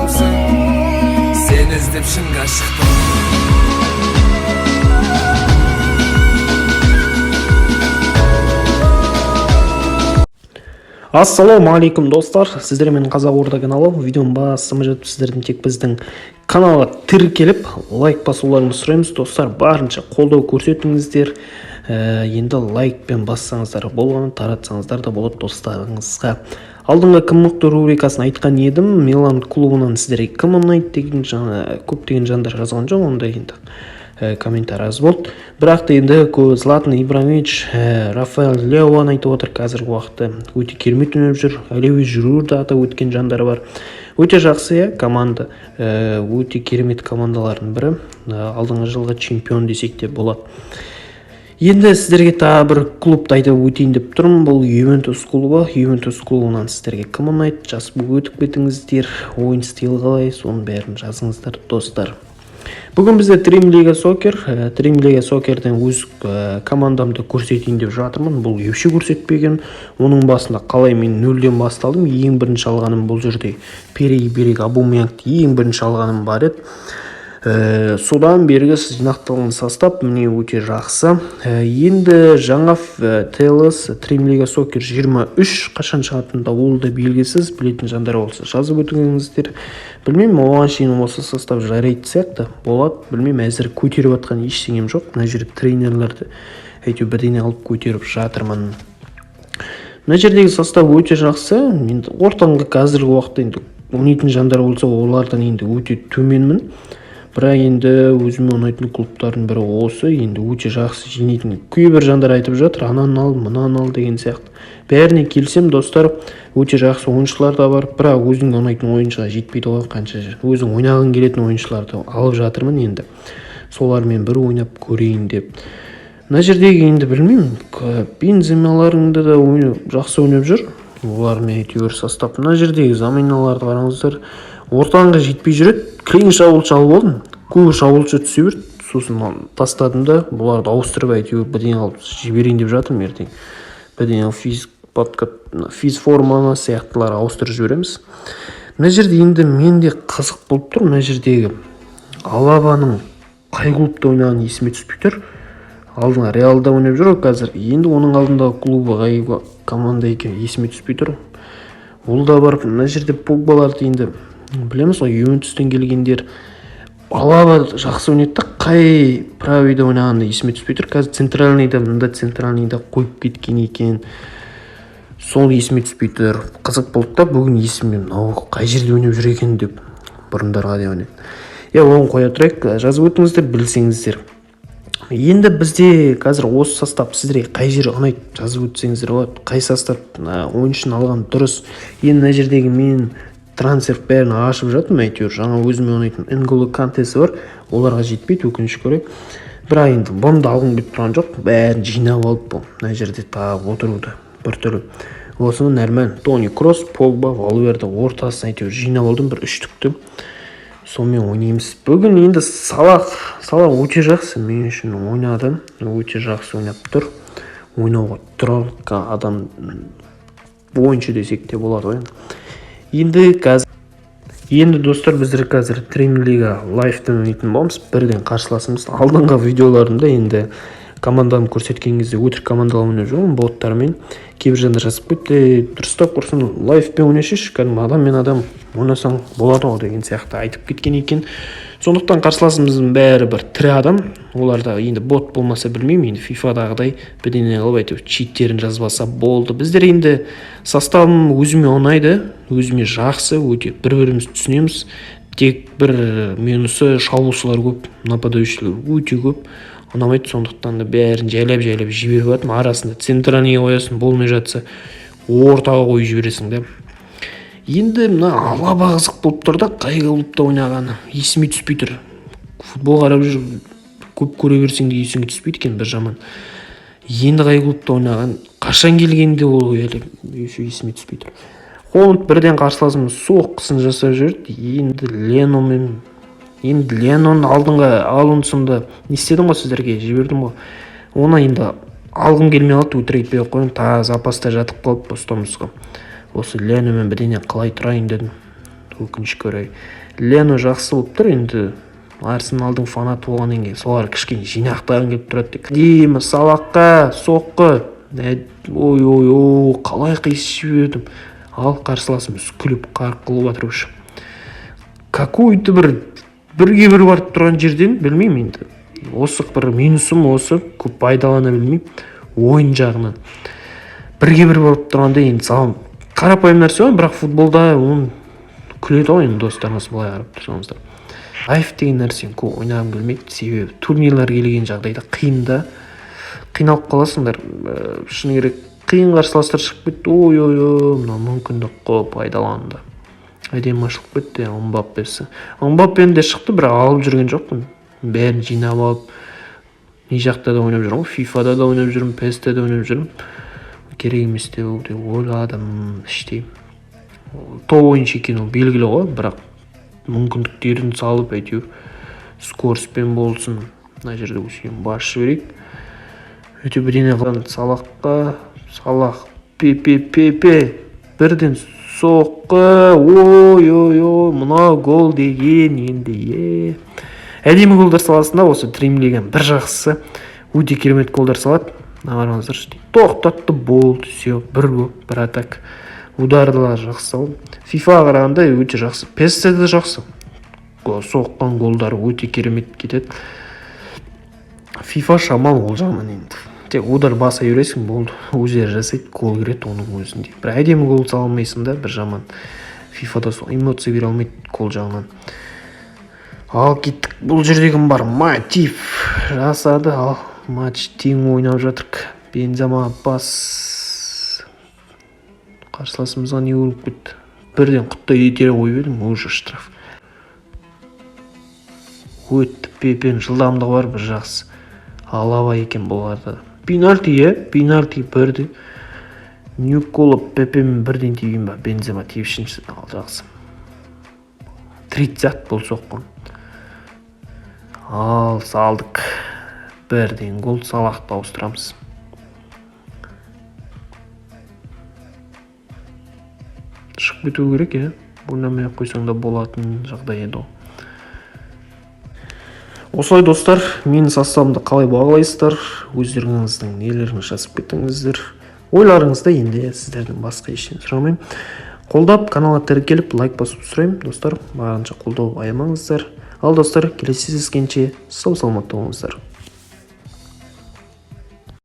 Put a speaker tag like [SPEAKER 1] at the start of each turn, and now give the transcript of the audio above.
[SPEAKER 1] адамсың, сен іздеп шынға шықтым.
[SPEAKER 2] Ассалаумағалейкум достар, сіздермен Қазақ Орда каналы. Видеоның басыма жетіп сіздердің тек біздің каналға тіркеліп лайк басуларыңызды сұраймыз. Достар, барынша қолдау көрсетіңіздер. Енді лайкпен бассаңыздар болғаны, таратсаңыздар да болады достарыңызға. Алдыңғы кім мықты рубрикасын айтқан едім. Милан клубынан сіздерге кім ұнайды деген көптеген жандар жазған жоқ, онда енді комментарий аз болды. Бірақ та енді Златан Ибрахимович, Рафаэл Леоан айтып отыр, қазіргі уақытта өте керемет ойнап жүр. Алеви Жируді атап өткен жандар бар. Өте жақсы команда, өте керемет командалардың бірі. Алдыңғы жылғы чемпион десек те болады. Енді сіздерге тағы бір клубты айтып өтейін деп тұрмын. Бұл Ювентус клубы. Ювентус клубынан сіздерге кім ұнайды? Жазып өтіп кетіңіздер. Ойын стилі қалай? Соның бәрін жазыңыздар достар. Бүгін бізде Dream League Soccer. Dream League Soccer'ден өз командамды көрсетейін деп жатырмын. Бұл еші көрсетпеген. Оның басында қалай мен 0-ден басталдым. Ең бірінші алғаным бұл жерде Перейберек Абумянгты ең бірінші алғаным бар еді. Содан бергі жинақталған состав міне өте жақсы. Енді жаңа ТЛС Dream League Soccer 23 қашан шығатында ол да белгісіз. Білетін жандар болса жазып өтіңіздер. Білмеймін, оған шейін осы состав жарайды сияқты болады. Білмеймін, әзір көтеріп атқан ештеңем жоқ. Мына жерде тренерлерді әйтеуір бірдеңе алып көтеріп жатырмын. Мына жердегі состав өте жақсы. Енді ортаңғы қазіргі уақытта енді ойнайтын жандар болса, олардан енді өте төменмін. Бірақ енді өзіме ұнайтын клубтардың бірі осы. Енді өте жақсы жинайтын. Кейбір жандар айтып жатыр, анан ал, мынан ал деген сияқты. Бәріне келсем, достар, өте жақсы ойыншылар да бар. Бірақ өзіңе ұнайтын ойыншыға жетпейді ғой, қанша өзің ойнағың келетін ойыншыларды алып жатырмын енді. Солармен бір ойнап көрейін деп. Мына жердегі енді білмеймін, Бенземаларыңды да жақсы ойнап жүр. Олармен әйтеуір состав. Мына жердегі заминаларды қараңыздар. Ортаңға жетпей жүреді. Кілең шабуылшы алып болдым. Көбі шабуылшы түсе берді. Сосын тастадым да, бұларды ауыстырып әйтеуір бірдеңе алып жіберейін деп жатырмын ертең. Бірдеңе физ форманы сияқтылар ауыстырып жібереміз. Мына жерде енді менде қызық болып тұр. Мына жердегі Алабаның қай клубта ойнағаны есіме түспей тұр. Алдыңа Реалда ойнап жүр қазір. Енді оның алдындағы клубы қай команда екен есіме түспей тұр. Ол да бар. Мына жерде Погбаларды енді білеміз ғой, Ювентустен келгендер. Алаба жақсы ойнайды, қай правыйда ойнағанда есіме түспей тұр. Қазір центральныйда, мында центральныйда қойып кеткен екен. Сол есіме түспей тұр. Қызық болды да, бүгін есіме қай жерде ойнап жүр екен деп бұрындарға деп ойнайды. Оған қоя тұрайық, жазып өтіңіздер, білсеңіздер. Енді бізде қазір осы состав сіздерге қай жері ұнайды, жазып өтсеңіздер болады. Қай состав ойыншыны алған дұрыс. Енді мына жердегі мен трансфер бәрін ашып жатырмын, әйтеуір жаңа өзіме ұнайтын N'Golo Kantесі бар. Оларға жетпейді, өкінішке орай. Бірақ енді бұны да алғым келіп тұрған жоқ. Бәрін жинап алып бұл. Мына жерде тағы отыруды біртүрлі. Осыны нормаль. Тони Кросс, Погба, Валверде ортасын әйтеуір жинап алдым бір үштікті. Сонымен ойнаймыз. Бүгін енді Салах өте жақсы мен үшін ойнады. Өте жақсы ойнап тұр. Ойнауға тұрар адам бойынша десек те болады ғой. Енді достар, біздер қазір Dream League Live-тен ойнайтын боламыз. Бірден қарсыласымыз. Алдыңғы видеоларында енді команданы көрсеткен кезде өтірік командалар ойнап жүрмін боттармен. Кейбір жандар жазып кетті, дұрыстап құрсын, лайфпен ойнашыш, кәдімгі адам мен адам ойнасаң болады ғой деген сияқты айтып кеткен екен. Сондықтан қарсыласымыздың бәрі бір тірі адам. Оларда енді бот болмаса білмеймін, енді FIFA-дағыдай бірдеңе қылып әйтеуір читтерін жазбаса болды. Біздер енді составым өзіме ұнайды, өзіме жақсы, өте бір-біріміз түсінеміз. Тек бір минусы шабуылшылар көп, нападающилар өте көп. Ұнамайды, сондықтан да бәрін жайлап жіберіп жатырмын. Арасында центральный қоясын, болмай жатса ортаға қойып жібересің де. Енді мына Алаба қызық болып тұр да, қай клубта ойнағаны есіме түспей тұр. Футбол қарап жүр, көп көре берсең де есіңе түспейді екен, бір жаман. Енді қай клубта ойнаған, қашан келгенде ол есіме түспей тұр. Холланд бірден қарсыласымыз соққысын жасап жүрді. Енді Ленон алдыңғы Алонсоны не істедім ғой, сіздерге жібердім ғой. Оны енді алғым келмей қалды, өтірік айтпай қойын, тағы запаста жатып қалып бостамызға. Осы Ленонмен бірдеңе қалай тұрайын дедім. өкүнүчкө орай. Лено жакшы болуптур, энди Арсеналдын фанаты болгондон кийин солар кичине жыйнактаган келип турат дейт. Дима Салахка сокку. Ой, калай кыйсып жибердим. Ал каршылашыбыз күлүп каркылып атыр ушу. Какой-то бирге бир барып турган жерден билмейм энди. Осы бір минусум осы көп пайдалана билмейм ойын жагынан. Бирге бир барып турганда энди салам карапайым нерсе ғой, бирок футболда унун күлөт го энди досторуңуз былай карап турсаңыздар. Лайф деген нерсени көп ойнагым келмейт, себеби турнирлер келген жагдайда кыйын да. Кыйналып каласыңдар. Шыны керек, кыйын каршылаштар чыгып кетти. Ой, мына мүмкүндүк го пайдаланды. Айдем ашылып кетти Мбаппени де чыкты, бирок алып жүргөн жокмун. Бәрін жинап алып, не жақта да ойнап жүрмін, FIFA-да да ойнап жүрмін, PES-те де ойнап жүрмін. Керек емес деп ойладым, іштей. Топ ойыншы екен ол белгілі ғой, бірақ мүмкіндіктерін салып, әйтеуір скорспен болсын. Мына жерде өскен басшы берейік. Өте бірдеңе қылған Салахқа, Салах, пе, бірден соққы, ой, мына гол деген енді, әдемі голдар саласында осы Дримлеген бір жақсысы өте керемет голдар салады. Қараңыздар, тоқтатты, болды, все, бір гол, бір атак. Ударлар жақсы салды. FIFA-ға қарағанда өте жақсы. PES-те де жақсы. Соққан голдары өте керемет кетеді. FIFA шамал ол жағынан енді. Тек удар баса бересің, болды. Өздері жасайды, гол кіреді оның өзінде. Бір әдемі гол сала алмайсың да, бір жаман. FIFA-да сол эмоция бере алмайды гол жағынан. Ал кеттік, бұл жерде кім бар? Матип жасады, ал матч тең ойнап жатырық. Бензема бас қарсыласымызға не болып кетті? Бірден құтта етере қойып едім, уже штраф. Өтті, Пепен жылдамдығы бар, бір жақсы. Алаба екен боларда. Пенальти бірді. Ньюкола Пепен бірден тиген ба? Бензема тиіпшінші, ал жақсы. 30 бұл соққан. Ал салдық. Бірден гол, Салахты ауыстырамыз. Шығып кету керек, ойнамай қойсаң да болатын жағдай еді ол. Осылай достар, менің составымды қалай бағалайсыздар? Өздеріңіздің нелеріңіз жазып кеттіңіздер. Ойларыңызды енді сіздердің басқа ештеңе сұрамаймын. Қолдап, каналға тіркеліп, лайк басып сұраймын. Достар, барынша қолдау аямаңыздар. Ал достар, келесі кездескенше сау саламатта болыңыздар.